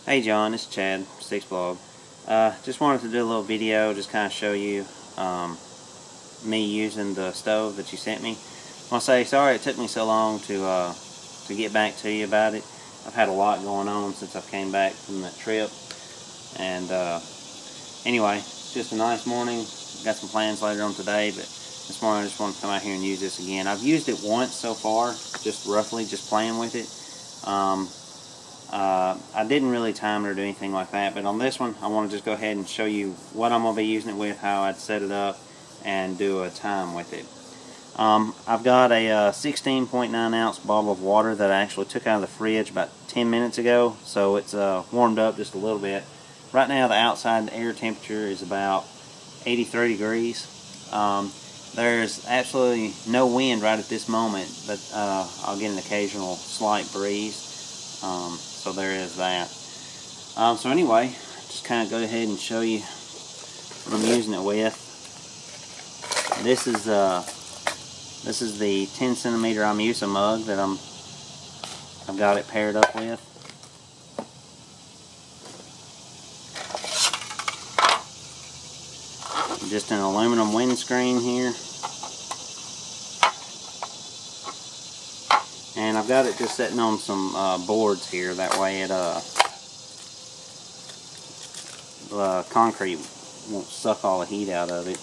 Hey John, it's Chad, Six Blog. Just wanted to do a little video, just kind of show you me using the stove that you sent me. I want to say sorry it took me so long to get back to you about it. I've had a lot going on since I came back from that trip, and anyway, it's just a nice morning. Got some plans later on today, but this morning I just want to come out here and use this again. I've used it once so far, just roughly, just playing with it. I didn't really time it or do anything like that, but on this one I want to just go ahead and show you what I'm going to be using it with, how I'd set it up, and do a time with it. I've got a 16.9 ounce bottle of water that I actually took out of the fridge about 10 minutes ago, so it's warmed up just a little bit. Right now the outside air temperature is about 83 degrees. There's absolutely no wind right at this moment, but I'll get an occasional slight breeze. So there is that. So anyway, just kind of go ahead and show you what I'm using it with. This is the 10 centimeter Amusa mug that I've got it paired up with. Just an aluminum windscreen here. And I've got it just sitting on some boards here, that way it the concrete won't suck all the heat out of it.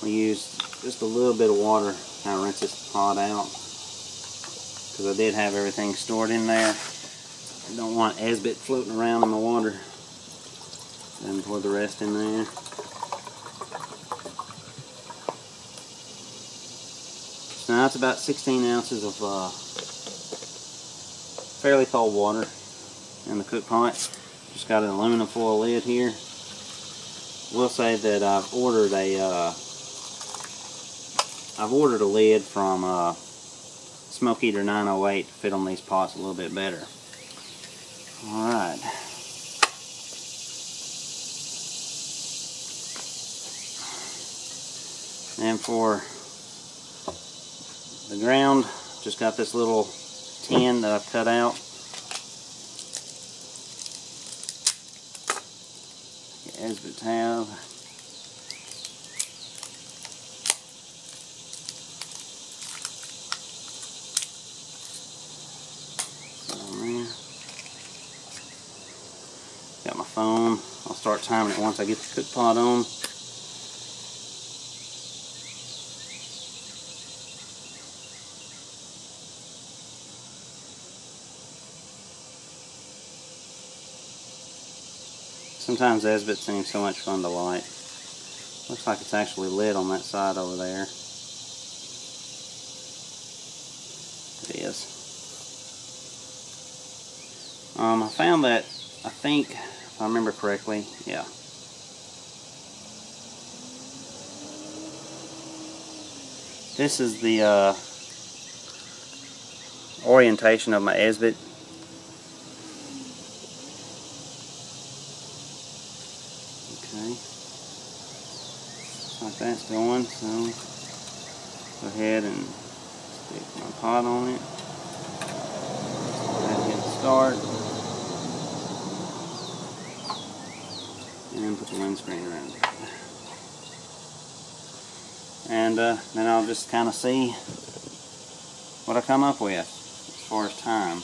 We use just a little bit of water to kind of rinse this pot out, because I did have everything stored in there. I don't want Esbit floating around in the water. And pour the rest in there. So now it's about 16 ounces of fairly cold water in the cook pot. Just got an aluminum foil lid here. Will say that I've ordered a lid from Smoke Eater 908 to fit on these pots a little bit better. All right. And for the ground, just got this little tin that I've cut out. Esbit tab. Got my phone. I'll start timing it once I get the cook pot on. Sometimes Esbit seems so much fun to light. Looks like it's actually lit on that side over there. It is. I found that, I think, if I remember correctly, yeah. This is the orientation of my Esbit. Okay, like that's going, so go ahead and stick my pot on it. Go ahead and hit start, and put the windscreen around it. And then I'll just kind of see what I come up with as far as time.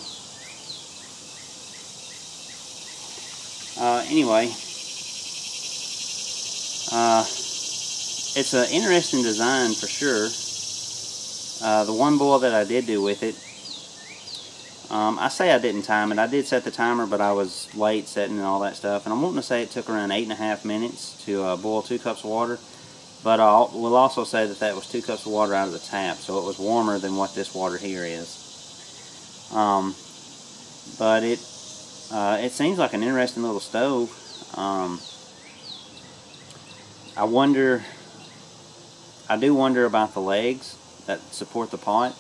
Anyway. It's an interesting design for sure. The one boil that I did do with it, I say I didn't time it. I did set the timer, but I was late setting and all that stuff. And I'm wanting to say it took around 8.5 minutes to boil 2 cups of water. But we'll also say that that was 2 cups of water out of the tap, so it was warmer than what this water here is. But it seems like an interesting little stove. I do wonder about the legs that support the pot.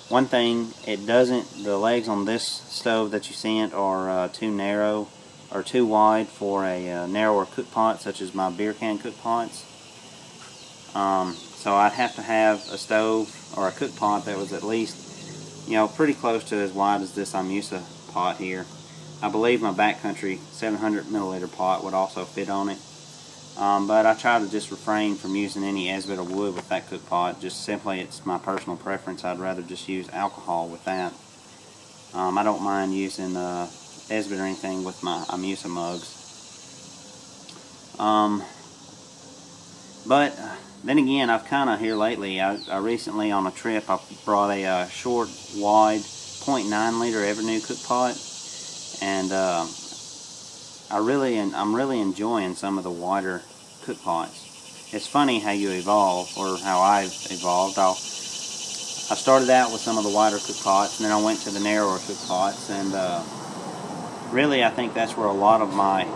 One thing, the legs on this stove that you sent are too narrow or too wide for a narrower cook pot, such as my beer can cook pots. So I'd have to have a stove or a cook pot that was at least, pretty close to as wide as this Amusa pot here. I believe my backcountry 700 milliliter pot would also fit on it. But I try to just refrain from using any Esbit or wood with that cook pot. Just simply, it's my personal preference. I'd rather just use alcohol with that. I don't mind using Esbit or anything with my Imusa mugs. But then again, I've kind of here lately, I recently on a trip, I brought a short, wide 0.9 liter Evernew cook pot, and I'm really enjoying some of the wider cook pots. It's funny how you evolve, or how I've evolved. I started out with some of the wider cook pots, and then I went to the narrower cook pots, and really I think that's where a lot of my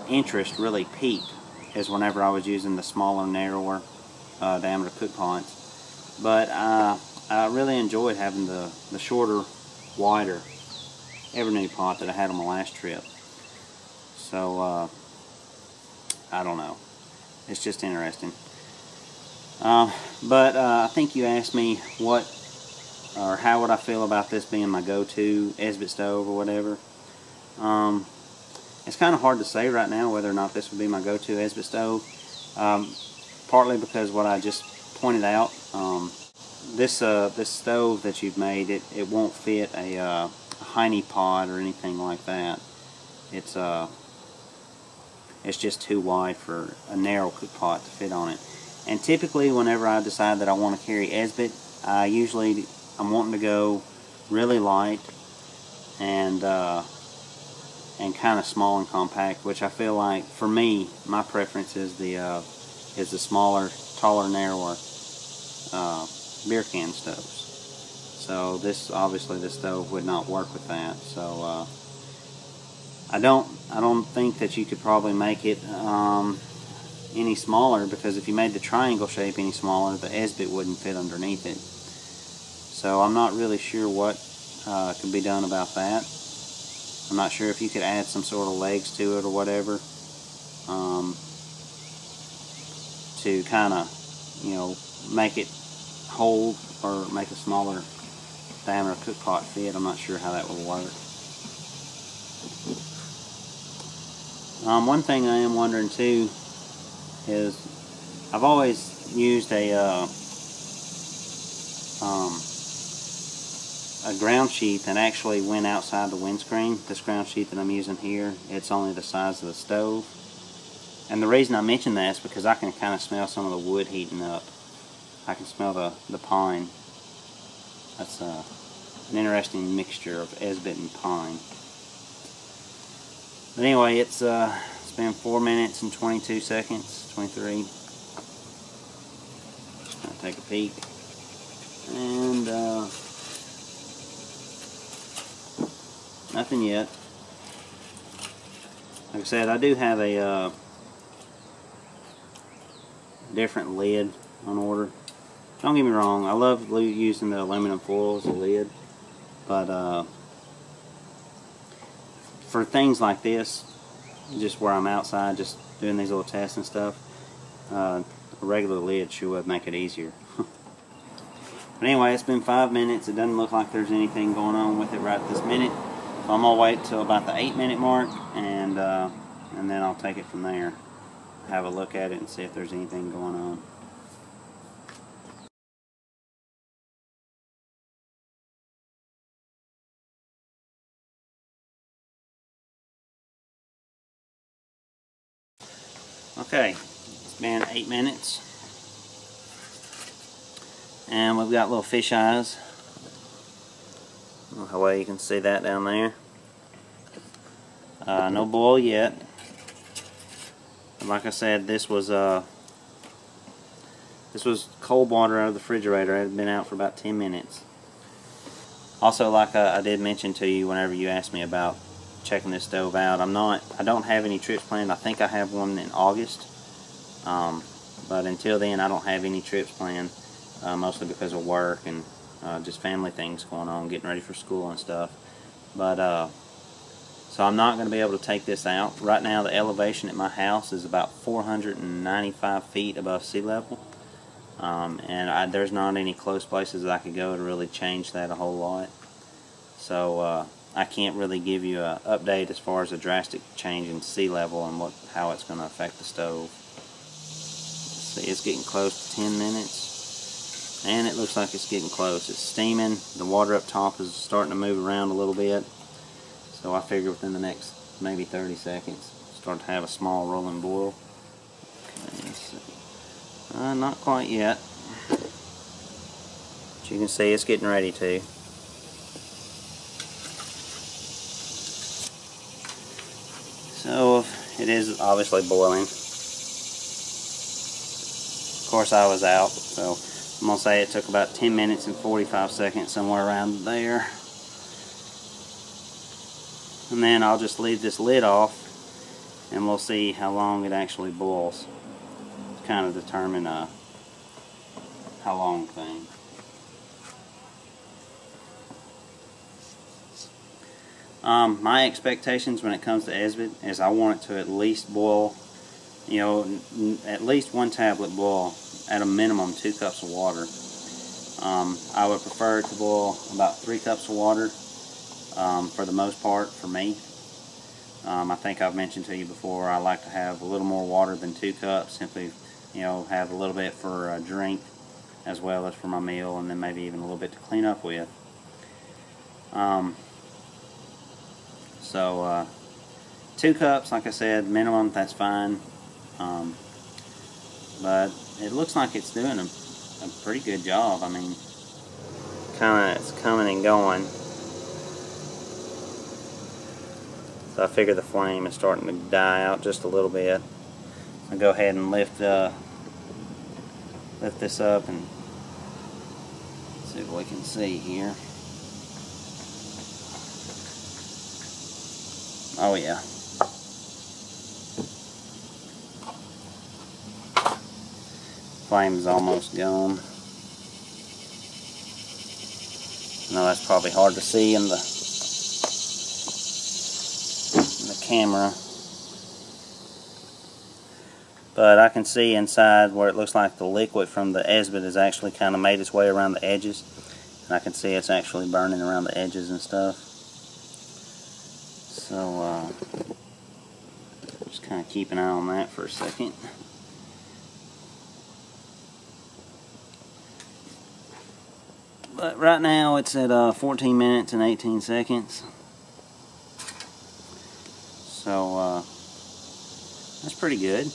interest really peaked, is whenever I was using the smaller, narrower diameter cook pots. But I really enjoyed having the shorter, wider Evernew pot that I had on my last trip. So I don't know, it's just interesting. But I think you asked me what or how would I feel about this being my go-to Esbit stove or whatever. It's kind of hard to say right now whether or not this would be my go-to Esbit stove. Partly because what I just pointed out, this stove that you've made, it won't fit a Heine pot or anything like that. It's just too wide for a narrow cook pot to fit on it. And typically, whenever I decide that I want to carry Esbit, I'm wanting to go really light and kind of small and compact, which I feel like, for me, my preference is the smaller, taller, narrower beer can stoves. So obviously this stove would not work with that. So I don't think that you could probably make it any smaller, because if you made the triangle shape any smaller, the Esbit wouldn't fit underneath it. So I'm not really sure what could be done about that. I'm not sure if you could add some sort of legs to it or whatever, to kind of, you know, make it hold or make a smaller diameter cook pot fit. I'm not sure how that would work. One thing I am wondering too is, I've always used a ground sheet that actually went outside the windscreen. This ground sheet that I'm using here, it's only the size of the stove. And the reason I mention that is because I can kind of smell some of the wood heating up. I can smell the pine. That's an interesting mixture of Esbit and pine. But anyway, it's been 4 minutes and 22 seconds, 23. I'll take a peek. And nothing yet. Like I said, I do have a different lid on order. Don't get me wrong, I love using the aluminum foil as a lid, but for things like this, just where I'm outside just doing these little tests and stuff, a regular lid sure would make it easier. But anyway, it's been 5 minutes. It doesn't look like there's anything going on with it right this minute. So I'm going to wait till about the 8-minute mark, and then I'll take it from there. Have a look at it and see if there's anything going on. Okay, it's been 8 minutes. And we've got little fish eyes. How well you can see that down there. No boil yet. Like I said, this was cold water out of the refrigerator. It had been out for about 10 minutes. Also, like I did mention to you whenever you asked me about checking this stove out, I don't have any trips planned. I think I have one in August. But until then, I don't have any trips planned. Mostly because of work and just family things going on, getting ready for school and stuff. But so I'm not going to be able to take this out. Right now the elevation at my house is about 495 feet above sea level. And there's not any close places that I could go to really change that a whole lot. So I can't really give you an update as far as a drastic change in sea level and how it's going to affect the stove. See, it's getting close to 10 minutes, and it looks like it's getting close. It's steaming. The water up top is starting to move around a little bit, so I figure within the next maybe 30 seconds start to have a small rolling boil. Okay, let's see. Not quite yet, but you can see it's getting ready to. So it is obviously boiling. Of course I was out, so I'm going to say it took about 10 minutes and 45 seconds, somewhere around there. And then I'll just leave this lid off and we'll see how long it actually boils to kind of determine how long thing. My expectations when it comes to Esbit is I want it to at least boil, you know, at least 1 tablet boil, at a minimum 2 cups of water. I would prefer it to boil about 3 cups of water for the most part for me. I think I've mentioned to you before I like to have a little more water than 2 cups, simply, you know, have a little bit for a drink as well as for my meal, and then maybe even a little bit to clean up with. So 2 cups, like I said, minimum, that's fine. But it looks like it's doing a pretty good job. I mean, it's coming and going. So I figure the flame is starting to die out just a little bit. I'll go ahead and lift this up and see what we can see here. Oh yeah. Flame is almost gone. I know that's probably hard to see in the camera, but I can see inside where it looks like the liquid from the Esbit has actually kind of made its way around the edges, and I can see it's actually burning around the edges and stuff. So just kind of keep an eye on that for a second. But right now it's at 14 minutes and 18 seconds. So that's pretty good.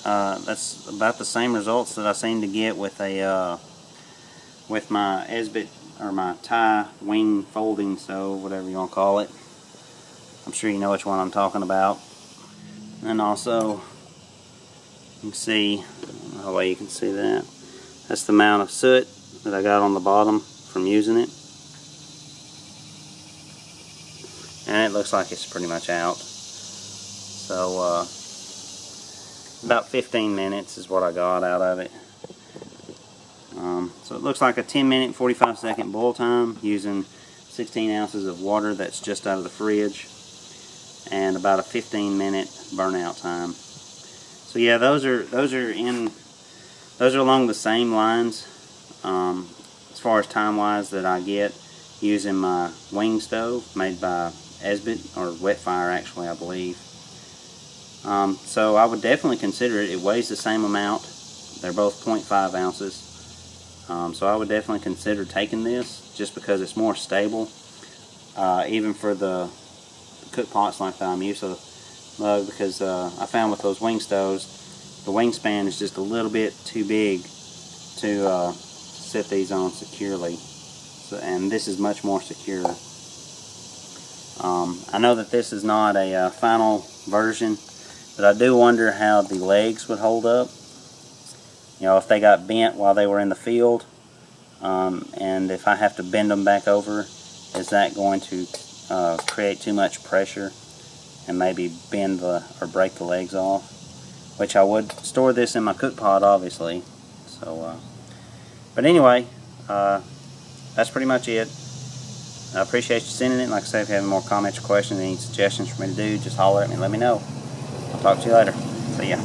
That's about the same results that I seem to get with a with my Esbit, or my Thai wing folding stove, whatever you want to call it. I'm sure you know which one I'm talking about. And also, you can see, the way you can see that, that's the amount of soot that I got on the bottom from using it. And it looks like it's pretty much out. So about 15 minutes is what I got out of it. So it looks like a 10-minute, 45-second boil time using 16 ounces of water that's just out of the fridge, and about a 15-minute burnout time. So yeah, those are along the same lines as far as time-wise that I get using my wing stove made by Esbit, or Wetfire actually, I believe. So I would definitely consider it. It weighs the same amount. They're both 0.5 ounces. So I would definitely consider taking this, just because it's more stable. Even for the cook pots like that I'm used to lug, because I found with those wing stoves, the wingspan is just a little bit too big to set these on securely. So, and this is much more secure. I know that this is not a final version, but I do wonder how the legs would hold up. You know, if they got bent while they were in the field, and if I have to bend them back over, is that going to create too much pressure and maybe bend or break the legs off? Which I would store this in my cook pot, obviously. So, but anyway, that's pretty much it. I appreciate you sending it. Like I said, if you have any more comments or questions, any suggestions for me to do, just holler at me and let me know. I'll talk to you later. See ya.